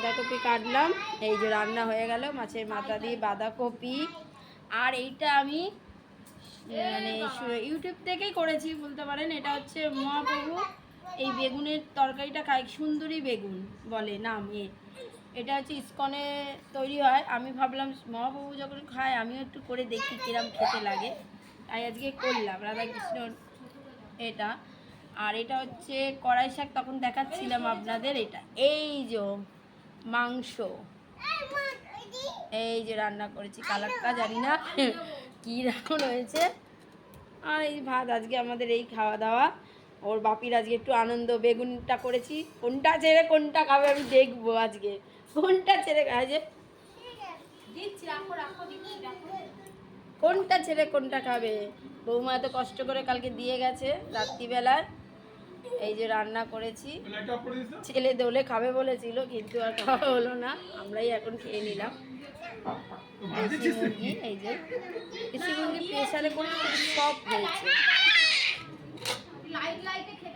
বাঁধাকপি কাটলাম, এই যে রান্না হয়ে গেল মাছের মাথা দিয়ে বাঁধাকপি। আর এইটা আমি মানে ইউটিউব থেকেই করেছি বলতে পারেন। এটা হচ্ছে মহাপ্রভু এই বেগুনের তরকারিটা খায়, সুন্দরী বেগুন বলে নাম। এটা হচ্ছে ইস্কনে তৈরি হয়। আমি ভাবলাম মহাপ্রভু যখন খায় আমিও একটু করে দেখি কিরম খেতে লাগে, তাই আজকে করলাম রাধাকৃষ্ণ এটা। আর এটা হচ্ছে কড়াই শাক, তখন দেখাচ্ছিলাম আপনাদের। এটা এই যে মাংস, এই যে রান্না করেছি, কালারটা জানি না কী রকম হয়েছে। আর এই ভাত, আজকে আমাদের এই খাওয়া দাওয়া। ওর বাপির আজকে একটু আনন্দ, বেগুনটা করেছি, কোনটা ছেড়ে কোনটা খাবে আমি দেখবো আজকে, কোনটা ছেড়ে যে কোনটা ছেড়ে কোনটা খাবে। বৌমা এত কষ্ট করে কালকে দিয়ে গেছে রাত্রিবেলায়। এই যে রান্না করেছি, ছেলে দোলে খাবে বলেছিল কিন্তু আর খাওয়া হলো না, আমরাই এখন খেয়ে নিলাম। দেশি মুরগি, এই যে দেশি মুরগি প্রেসারে করে খুব সফট হয়েছে।